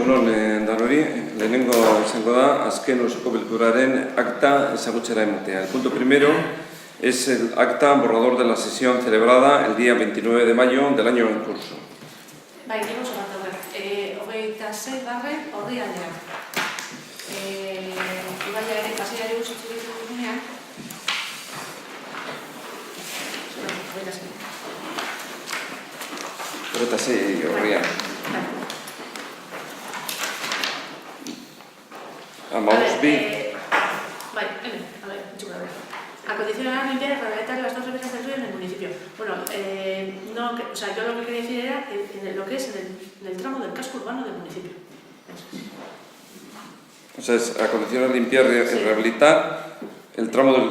egunon danori, lehenengo izango da, azken osoko bilkuraren acta ezagutzera ematea. El punto primero es el acta borrador de la sesión celebrada el día 29 de mayo del año en curso. Bai, digo bat daude. 26 barren orrialdean. Ibaiaren pasaiari buruz hitz egiten dugunean. Eta sei orrian. Amamos bi. Bai, a ver, chupa, acondicionar, limpiar y rehabilitar las dos represas del río en el municipio. Bueno, no, o sea, yo lo que quería decir era lo que es en el tramo del casco urbano del municipio. O sea, es acondicionar, limpiar y rehabilitar el tramo del...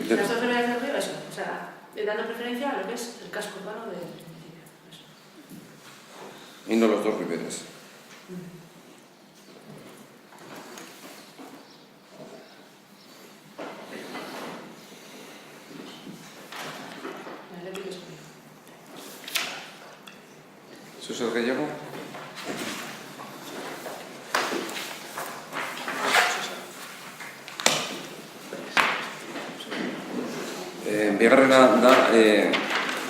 Las dos represas del río, eso. O sea, dando preferencia a lo que es el casco urbano del municipio. Eso. Y no los dos riberas. ¿Eso es el gallego? Bigarrena da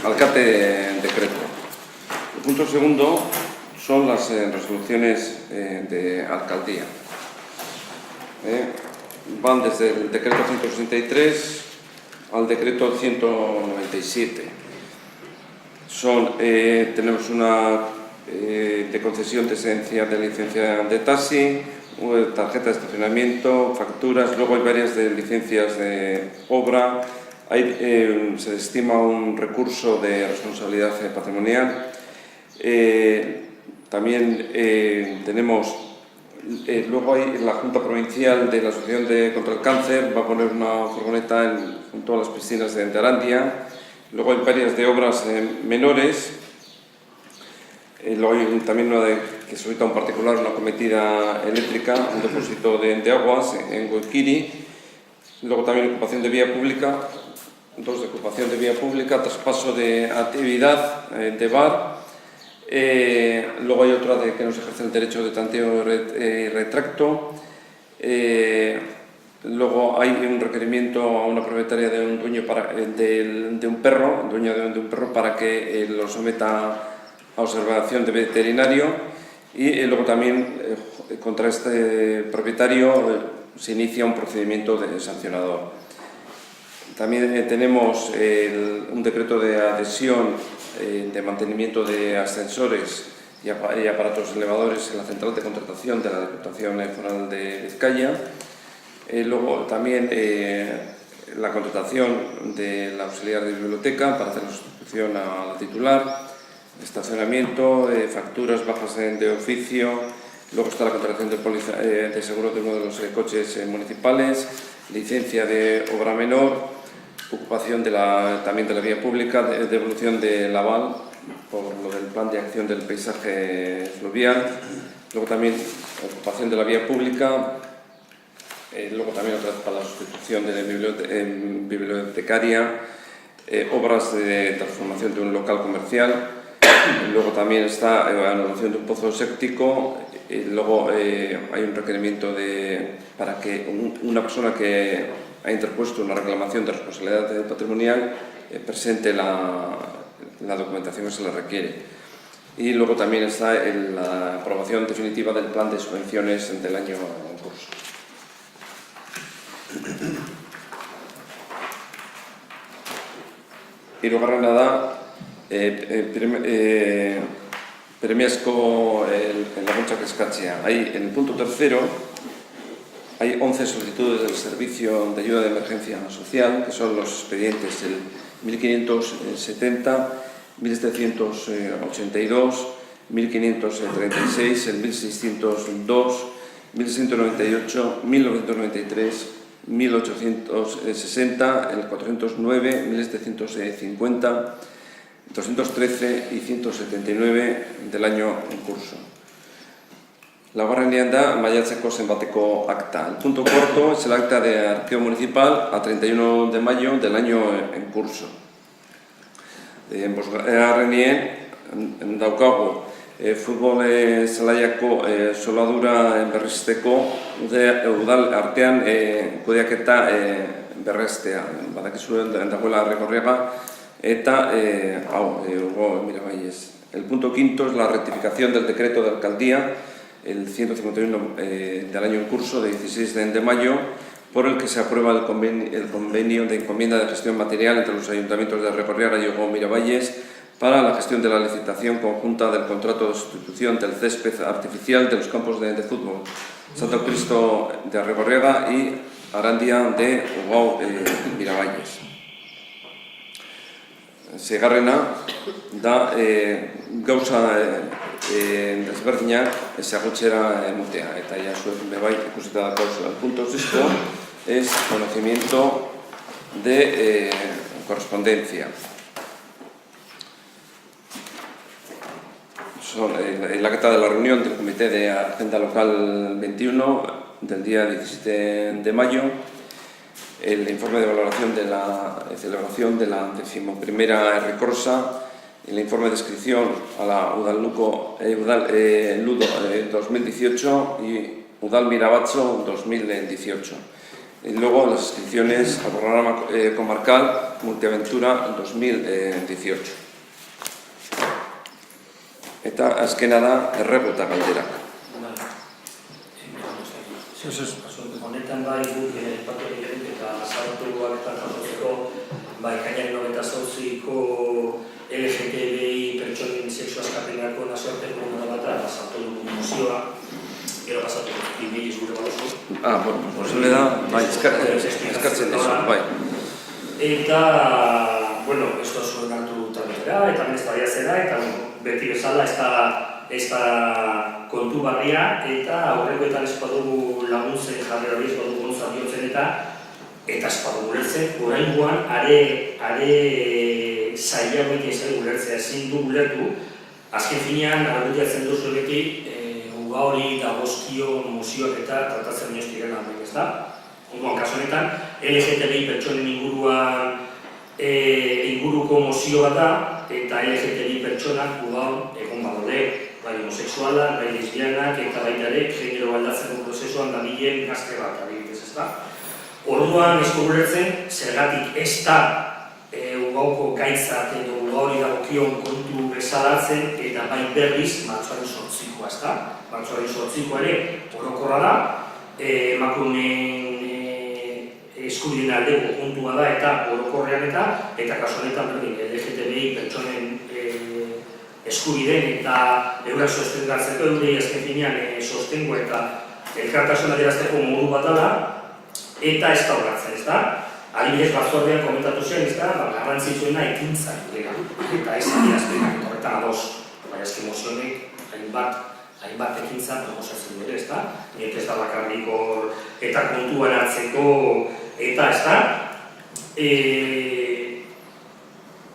alcate decreto. El punto segundo son las resoluciones de alcaldía. Van desde el decreto 163 al decreto 197. Tenemos una de concesión de excedencia de licencia de taxi, tarjeta de estacionamiento, facturas, luego hay varias de licencias de obra, se estima un recurso de responsabilidad patrimonial. También tenemos, luego hay la Junta Provincial de la Asociación contra el Cáncer, va a poner una furgoneta en todas las piscinas de Arandia. Luego hay varias de obras menores. Luego hay también una que solicita un particular, una cometida eléctrica, un depósito de aguas en Guiquiri. Luego también ocupación de vía pública, dos de ocupación de vía pública, traspaso de actividad de bar. Luego hay otra de que no se ejerce el derecho de tanteo y retracto. Luego hay un requerimiento a una propietaria de un dueño de un perro, dueña de un perro, para que lo someta a observación de veterinario. Y luego también contra este propietario se inicia un procedimiento sancionador. También tenemos un decreto de adhesión de mantenimiento de ascensores y aparatos elevadores en la central de contratación de la Diputación Foral de Vizcaya. Luego también la contratación de la auxiliar de biblioteca para hacer la sustitución a la titular, estacionamiento, facturas bajas de oficio. Luego está la contratación de seguro de uno de los coches municipales, licencia de obra menor, ocupación también de la vía pública, devolución del aval por lo del plan de acción del paisaje fluvial. Luego también ocupación de la vía pública. Luego también otra vez para la sustitución de la bibliotecaria, obras de transformación de un local comercial. Luego también está la anulación de un pozo séptico. Luego hay un requerimiento para que una persona que ha interpuesto una reclamación de responsabilidad patrimonial presente la documentación que se le requiere. Y luego también está la aprobación definitiva del plan de subvenciones del año en curso. Hirugarrena da, premiazko laguntzak eskatzea. En el punto tercero hay 11 solicitudes del Servicio de Ayuda de Emergencia Social, que son los expedientes el 1570, 1782, 1536, el 1602, 1698, 1993, 1860, el 409, 1750, 213 y 179 del año en curso. Laugarrenean da maiatzeko zenbateko acta. El punto cuarto es el acta de arqueo municipal a 31 de mayo del año en curso. Bosgarrenien daukagu futbol zelaiako soldadura berrizteko udal artean kudeaketa berreztea. Badakizuen dagoela Rekorriaga eta Hugo Miravalles. El punto quinto es la rectificación del decreto de alcaldía, el 151 del año en curso, de 16 de mayo, por el que se aprueba el convenio de encomienda de gestión material entre los ayuntamientos de Rekorriaga y Hugo Miravalles para la gestión de la licitación conjunta del contrato de sustitución del césped artificial de los campos de fútbol Santo Cristo de Rekorriaga y Arandia de Hugo Miravalles. Seigarrena da gauza desberdinak ezagutzera ematea, eta ja zuek bai ikusita dauz el punto sexto es conocimiento de correspondencia. En la acta de la reunión del Comité de Agenda Local 21 del día 17 de mayo, el informe de valoración de la celebración de la 11ª Recorsa, el informe de inscripción a la Udal Ludo 2018 y Udal Mirabatxo 2018. Y luego las inscripciones al programa comarcal Multiaventura 2018. Eta azkena da errebota galderak. Honetan bai guk epatu egiten eta zartuak eta jasotzeko ekainaren 28ko LGTBI pertsonen sexu askapenako nazioarteko eguna bat sartu dugu mozioa, gero pasatu emailiz gure balozu. Bueno, posible da, bai, eskartzen dizu, bai. Eta, esto zuen hartu tramitera, eta ez zera, eta beti bezala ez da kontu barria, eta aurrekoetan ez badugu laguntzen jarri hori, ez badugu gontzat diotzen eta ez badugu ulertzen, oraingoan are zailago egiten ulertzea, ezin du ulertu, azken finean, argudiatzen duzu beti, uga hori dagozkio mozioak eta tratatzen nioz diren aldeik, ez da? Onduan, kaso honetan, LGTBI pertsonen inguruko mozio bat da, eta LGTBI pertsonak uga egon badaude, bai homosexualak, bai lesbianak, eta baita ere genero aldatzeko prozesuan dabilen gazte bat, adibidez, ez da? Orduan ez ulertzen, zergatik ez da ugauko gaitzak edo uga hori dagokion kontu bezalatzen, eta bai berriz, martxoaren 8koa, ez da? Martxoaren 8koa ere, orokorra da, emakumeen eskubideen aldeko kontua da eta orokorrean eta kasu honetan berdin LGTBI pertsonen eskubideen eta eurak sostengatzeko eurei azken finean sostengo eta elkartasuna adierazteko modu bat da eta ez da horatzen, ez da? Adibidez batzordean komentatu zen, ez da? Garrantzitsuena ekintza dira eta ez adierazpenak, horretan ados, bai azken mozionek hainbat ekintza proposatzen dure, ez da? Nik ez da bakarrik eta kontuan hartzeko eta ez da,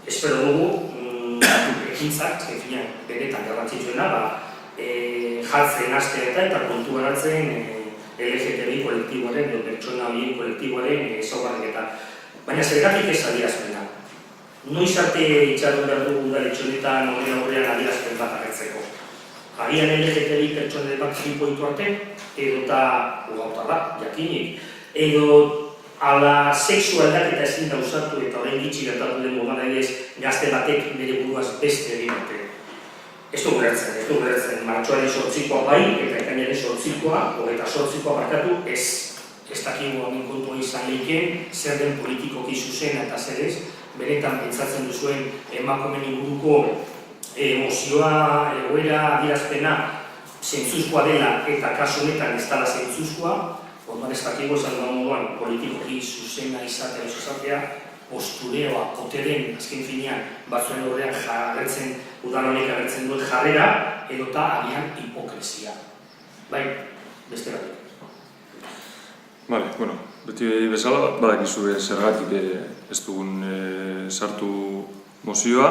espero dugu ekintzak, benetan garrantzitsuena, jartzen hastea eta kontuan hartzen LGTBI kolektiboaren edo pertsona horien kolektiboaren ezaugarrietan. Baina zergatik ez adierazpena. Noiz arte itxaron behar dugu udaletxonetan aurrean adierazpen bat agertzeko. Agian LGTBI pertsonen bat jinpoitu arte, edo eta ugauta da, jakinik, edo ala sexu aldaketa ezin gauzatu eta orain gitxi gertatu den modan adibidez gazte batek bere buruaz beste egin arte. Ez du ulertzen, martxoaren 8koa bai eta ekainaren 8koa, 28koa barkatu, ez dakigu hamin kontua izan lehiken, zer den politikoki zuzen eta zer ez, benetan pentsatzen duzuen emakumeen inguruko emozioa, egoera, adierazpena zentzuzkoa dela eta kasu honetan ez dela zentzuzkoa, orduan ez dakigu esan da moduan politikoki zuzena izatea, postureoa, poteren, azken finean, batzuen horrean jarretzen, udan honek agertzen dut jarrera, edota agian hipokresia. Bai, beste bat. Bale, beti bezala, badakizu zergatik ez dugun sartu mozioa.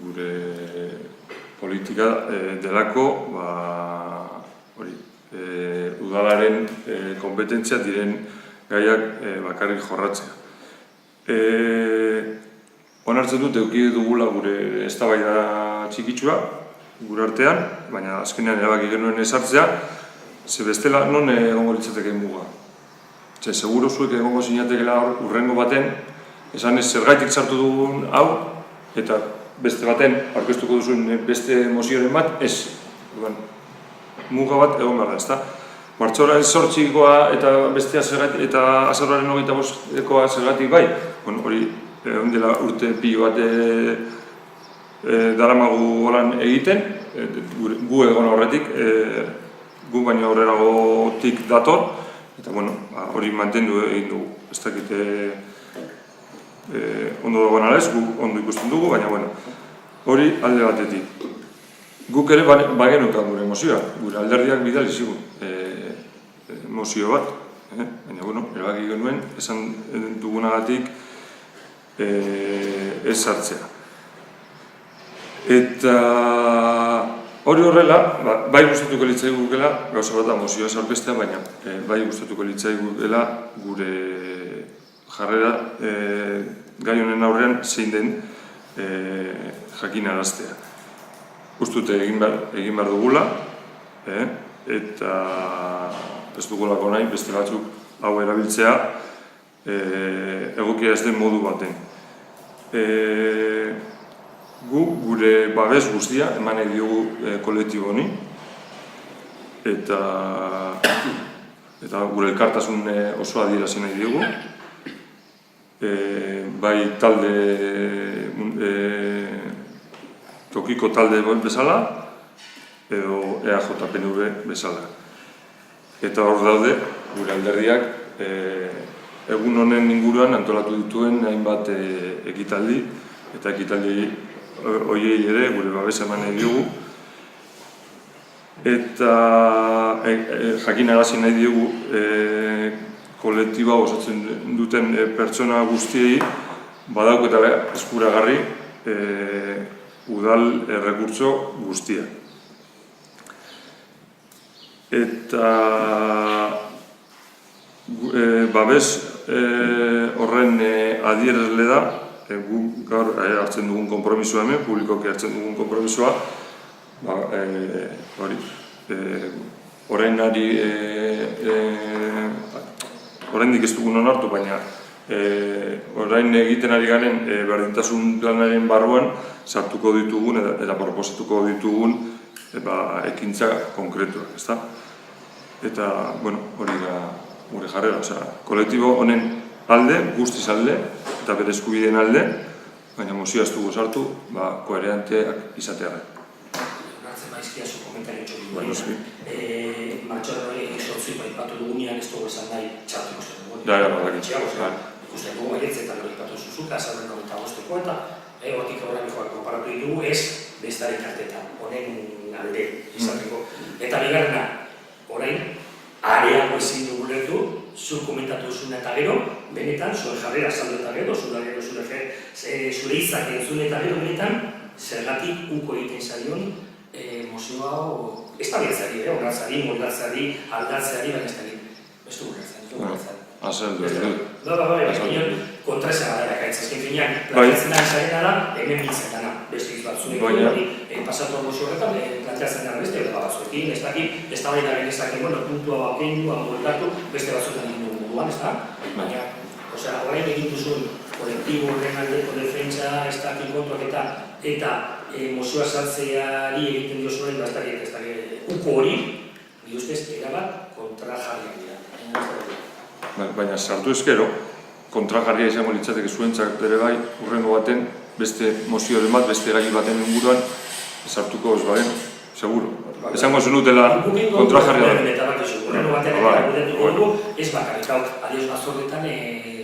Gure politika delako, udalaren kompetentzia diren gaiak bakarrik jorratzea. onartzen dut eduki dugula gure eztabaida txikitsua, gure artean, baina azkenean erabaki genuen ezartzea, ze bestela non egongo litzateke muga. Ze, seguro zuek egongo zinatekela urrengo baten, esan ez zergaitik sartu dugun hau, eta beste baten aurkeztuko duzuen beste mozioren bat, ez. Muga bat egon behar da, ezta? Martxoaren 8koa eta bestea zergatik, eta azaroaren 25koa zergatik bai, hori dela urte pilo bat daramagu holan egiten, gu egon horretik, gu baino aurreragotik dator, eta hori mantendu egin dugu. Ez dakite ondo dagoen ala ez, gu ondo ikusten dugu, baina hori alde batetik. Guk ere bagenukan gure mozioa, gure alderdiak bidali zigun mozio bat, baina erabaki genuen esan dugunagatik ez sartzea. Eta hori horrela, bai gustatuko litzaigukela, gauza bat da mozioa ez aurkeztea, baina bai gustatuko litzaigukela gure jarrera gai honen aurrean zein den jakinaraztea. Ustute egin behar dugula, eta ez dugulako nahi beste batzuk hau erabiltzea egokia ez den modu baten. Gu gure babes guztia eman nahi diogu kolektibo honi, eta gure elkartasun osoa adierazi nahi diogu. Bai talde tokiko talde bezala, edo EAJ-PNV bezala. Eta hor daude, gure alderdiak, egun honen inguruan antolatu dituen hainbat ekitaldi, eta ekitaldi horiei ere gure babesa eman nahi diogu. Eta jakinarazi nahi diogu kolektiboa osatzen duten pertsona guztiei badauketela eskuragarri udal errekurtso guztia. Eta babes horren adierazle da, gaur hartzen dugun konpromisoa hemen, publikoki hartzen dugun konpromisoa, oraindik ez dugun onartu, baina orain egiten ari garen berdintasun planaren barruan sartuko ditugun eta proposatuko ditugun ekintza konkretuak, ezta? Eta, hori da gure jarrera, kolektibo honen alde, guztiz alde, eta bere eskubideen alde, baina mozioa ez dugu sartu, koherenteak izatearen. Horratzen maizkia zu komentario txoki martxoaren 8 aipatu dugunean ez dugu esan nahi txartuko zen dugu. Ikusten dugu maietzetan hori ipatu zuzuka, azaren 25ko eta hortik horrean joan konparatu ditugu ez bestaren kartetan, honen alde izateko. Eta bigarrena, orain, areago ezin dugu lertu, zu komentatu zuen eta gero, benetan, zure jarrera saldu eta gero, zure izak entzun eta gero, benetan, zergatik uko egiten zaion mozioa ez da bihatzari, onartzari, moldatzeari, aldatzeari, baina ez da ez dugu lertzen. Kontraesan gara ekaitzazken finean, planteatzen da esaren ara, hemen biltzen dana. Beste izbatzuek hori, pasatu mozio horretan, planteatzen dara beste batzuekin, ez dakit, ez da baita genezak, puntua bakendu, moldatu, beste batzuetan egin dugu moduan, ez da? Baina, horrein egin duzun kolektibo horren aldeko defentsa, ez dakit kontuak eta mozioa saltzeari egiten diozuen, ez dakit, uko hori, bi ustez, erabat kontrajarriak dira. Baina sartu ezkero, kontrajarria izango litzateke zuentzak ere bai, urrengo baten, beste mozioren bat, beste gai baten inguruan, sartuko ez baren, seguro. Esango zenutela kontrajarria da. Eta bat ezu, urrengo baten eta dugu, ez bakarrik hau, adioz bazorretan,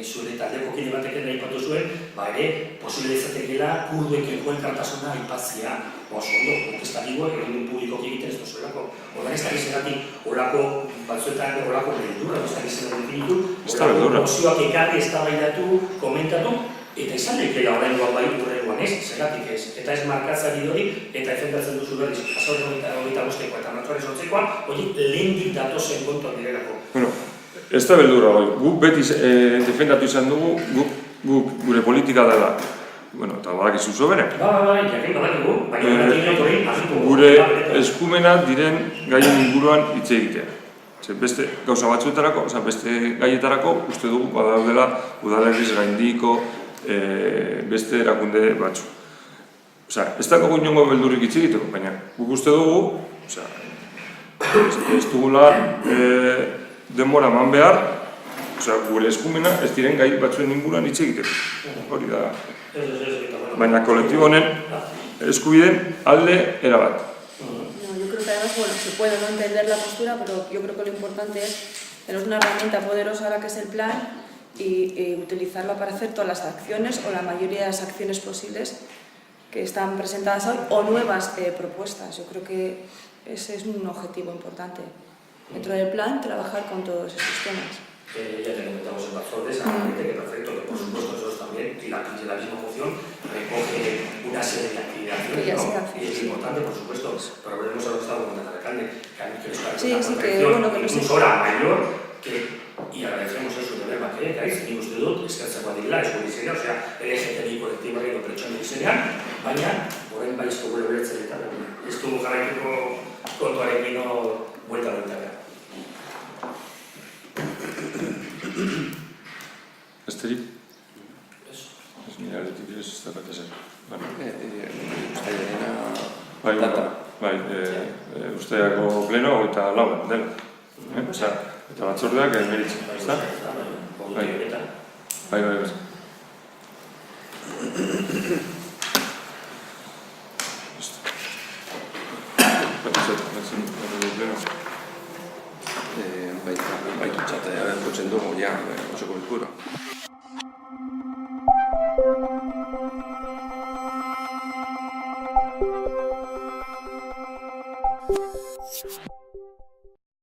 zure taldeko kide bateken nahi patu zuen, ere, posible izatekela kurduekin elkartasuna aipatzea. Oso ondo, ez da digo, egin publikoki egiten ez duzuelako. Horren ez da gizeratik, horako batzuetan, horako beldurra, ez da gizeratik definitu, horako mozioak ekarri, ez da baidatu, komentatu, eta izan daikela horrengoan bai urrengoan ez, zeratik ez. Eta ez markatzari hori, eta efendatzen duzu berriz, azorren hogeita bosteko eta martxoaren 8koa, hori lehendik datozen kontuak direlako. Ez da beldurra hori, guk beti defendatu izan dugu, guk gure politika dela eta badakizu sobere. Jakin badakigu, baina badakigu hori asuntu. Gure eskumenak diren gaien inguruan hitz egitea. Beste gauza batzuetarako, beste gaietarako uste dugu badaudela udalerriz gaindiko beste erakunde batzu. Ez dago inongo beldurrik hitz egiteko, baina guk uste dugu, ez dugula denbora eman behar, gure eskumena ez diren gai batzuen inguruan hitz egiteko. Hori da. Baina kolektibo honen eskubideen alde erabat. Yo creo que además, se puede no entender la postura, pero yo creo que lo importante es tener una herramienta poderosa ahora que es el plan y utilizarla para hacer todas las acciones o la mayoría de las acciones posibles que están presentadas hoy o nuevas propuestas. Yo creo que ese es un objetivo importante. Dentro del plan, trabajar con todos esos temas. Ya te comentamos en Batzorde, que perfecto, que por supuesto nosotros también, y la misma moción recoge una serie de actividades, y es importante, por supuesto, pero veremos a lo que está comentando el alcalde, que a mí que nos parece una perfección incluso hora mayor, y agradecemos eso de verba que hay, nik uste dut, eskertzeko adila, esku diseña, el LGTBI kolektiboaren pertsonen diseñan, baina, horren baizko gure beretzen eta ez du jarraiteko kontuarekin buelta behar. Besterik? Ez nire aldetik ez dakat ezer. Uztaiako pleno eta lauan dela. Eta batzordeak emeritzen, ez da? Bai. Baitu txatea, jotzen dugu, osoko bilkura.